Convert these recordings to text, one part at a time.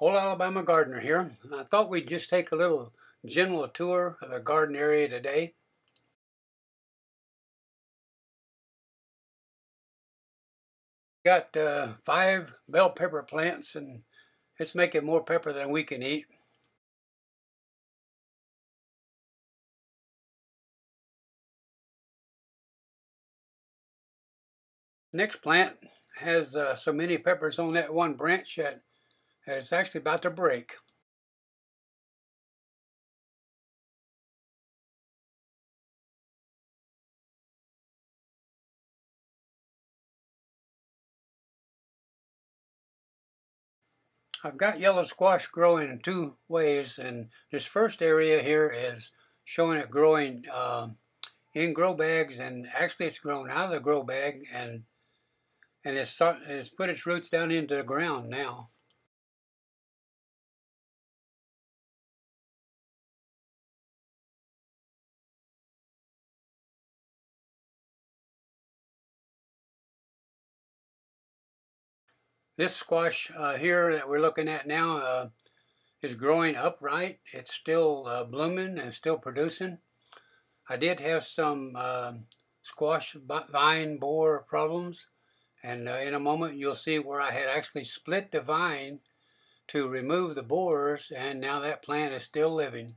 Old Alabama Gardener here. I thought we'd just take a little general tour of the garden area today. Got 5 bell pepper plants, and it's making more pepper than we can eat. Next plant has so many peppers on that one branch that it's actually about to break. I've got yellow squash growing in 2 ways, and this first area here is showing it growing in grow bags, and actually it's grown out of the grow bag and it's put its roots down into the ground now. This squash here that we're looking at now is growing upright. It's still blooming and still producing. I did have some squash vine borer problems, and in a moment you'll see where I had actually split the vine to remove the borers, and now that plant is still living.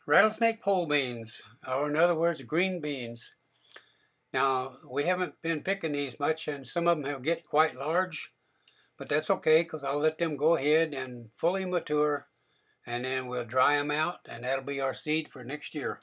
Rattlesnake pole beans, or in other words, green beans. Now, we haven't been picking these much, and some of them have get quite large, but that's okay because I'll let them go ahead and fully mature, and then we'll dry them out, and that'll be our seed for next year.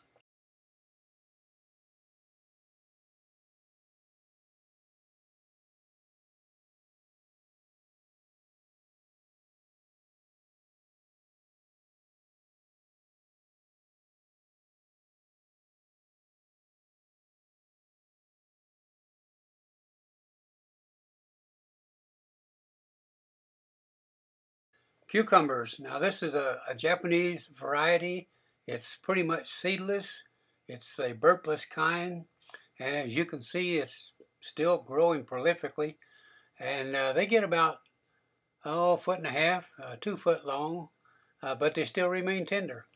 Cucumbers. Now this is a Japanese variety. It's pretty much seedless. It's a burpless kind, and as you can see, it's still growing prolifically. And they get about 1.5 feet, 2 foot long, but they still remain tender.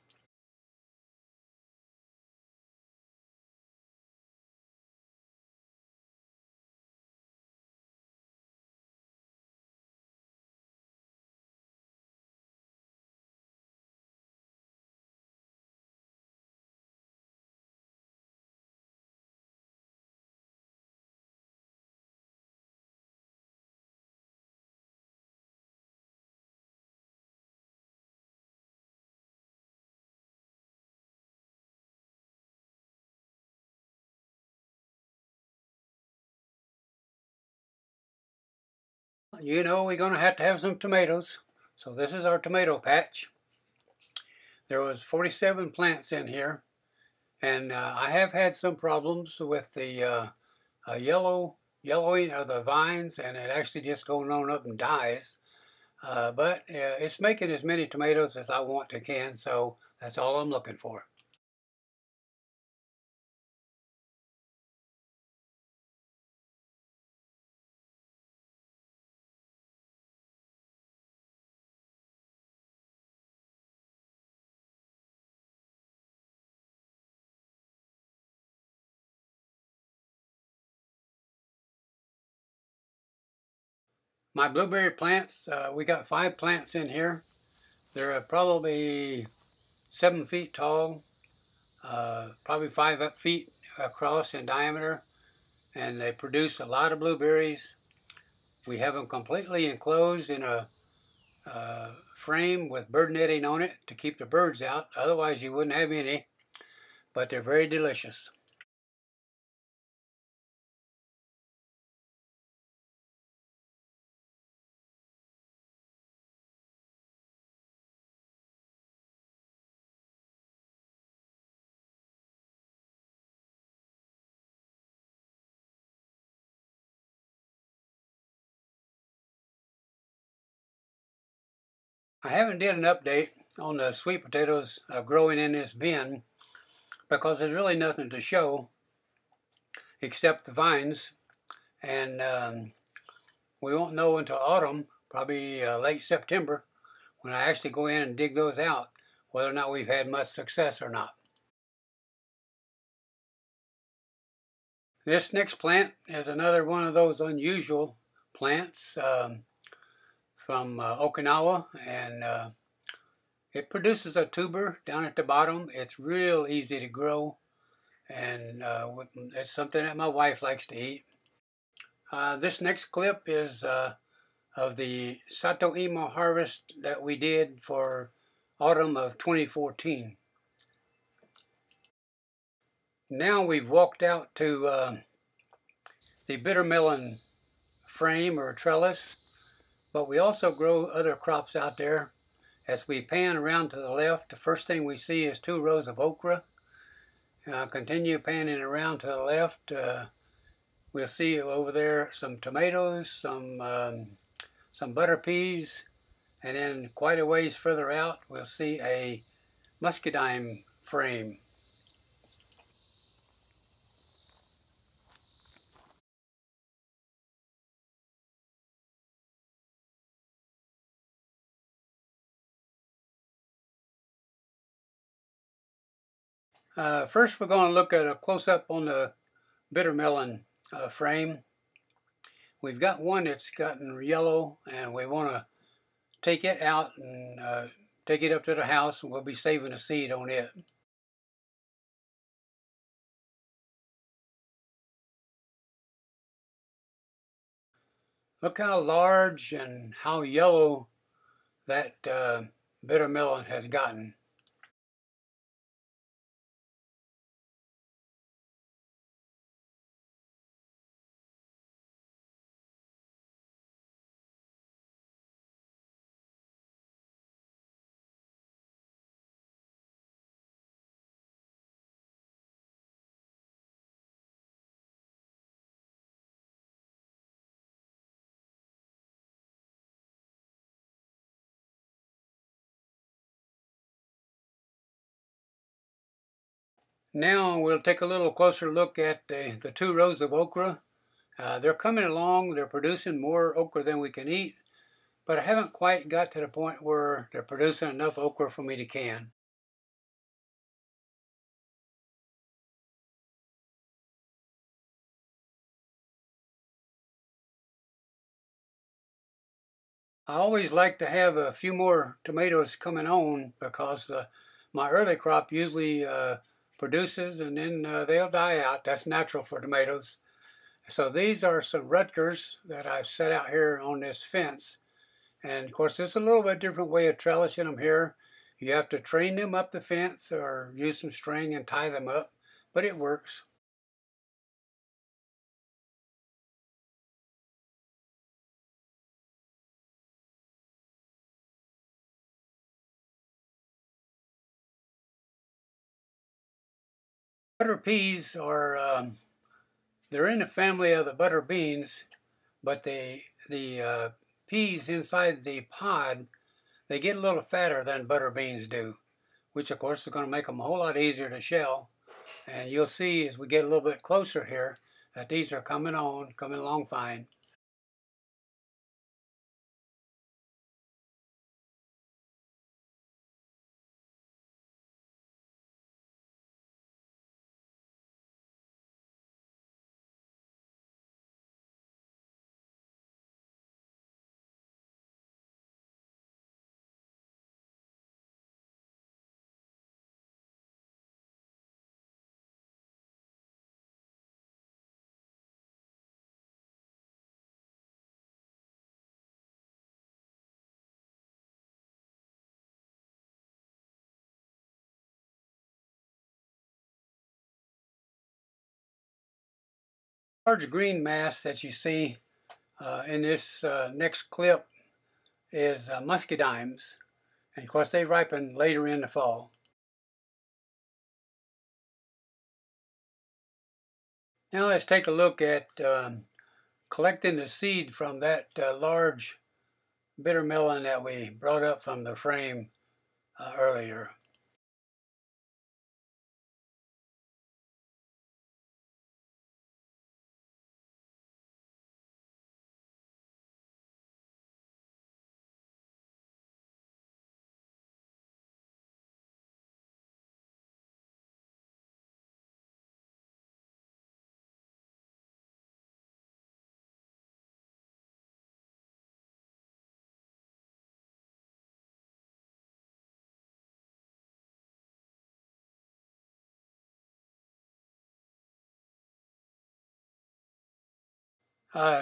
You know we're going to have some tomatoes. So this is our tomato patch. There was 47 plants in here, and I have had some problems with the yellowing of the vines, and it actually just goes on up and dies. But it's making as many tomatoes as I want to can, so that's all I'm looking for. My blueberry plants, we got 5 plants in here. They're probably 7 feet tall, probably 5 feet across in diameter, and they produce a lot of blueberries. We have them completely enclosed in a frame with bird netting on it to keep the birds out. Otherwise you wouldn't have any, but they're very delicious. I haven't did an update on the sweet potatoes growing in this bin because there's really nothing to show except the vines, and we won't know until autumn, probably late September, when I actually go in and dig those out, whether or not we've had much success or not. This next plant is another one of those unusual plants from Okinawa, and it produces a tuber down at the bottom. It's real easy to grow, and it's something that my wife likes to eat. This next clip is of the SATO harvest that we did for autumn of 2014. Now we've walked out to the bitter melon frame or trellis, but we also grow other crops out there. As we pan around to the left, the first thing we see is 2 rows of okra. Continue panning around to the left, we'll see over there some tomatoes, some butter peas, and then quite a ways further out we'll see a muscadine frame. First we're going to look at a close-up on the bitter melon frame. We've got one that's gotten yellow, and we want to take it out and take it up to the house, and we'll be saving a seed on it. Look how large and how yellow that bitter melon has gotten. Now we'll take a little closer look at the 2 rows of okra. They're coming along, they're producing more okra than we can eat, but I haven't quite got to the point where they're producing enough okra for me to can. I always like to have a few more tomatoes coming on because my early crop usually produces and then they'll die out. That's natural for tomatoes. So these are some Rutgers that I've set out here on this fence. And of course, this is a little bit different way of trellising them here. You have to train them up the fence or use some string and tie them up, but it works. Butter peas are, they're in the family of the butter beans, but the peas inside the pod, they get a little fatter than butter beans do, which of course is going to make them a whole lot easier to shell. And you'll see as we get a little bit closer here that these are coming along fine. Large green mass that you see in this next clip is muscadines, and of course they ripen later in the fall. Now let's take a look at collecting the seed from that large bitter melon that we brought up from the frame earlier.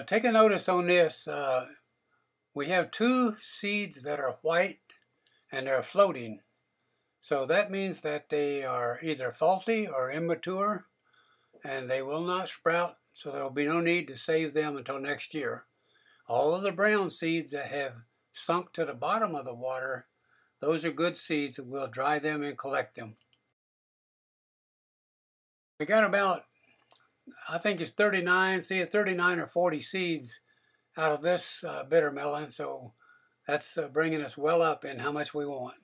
Take a notice on this. We have two seeds that are white and they're floating. So that means that they are either faulty or immature and they will not sprout, so there will be no need to save them until next year. All of the brown seeds that have sunk to the bottom of the water, those are good seeds, and we'll dry them and collect them. We got about, I think it's 39 or 40 seeds out of this bitter melon, so that's bringing us well up in how much we want.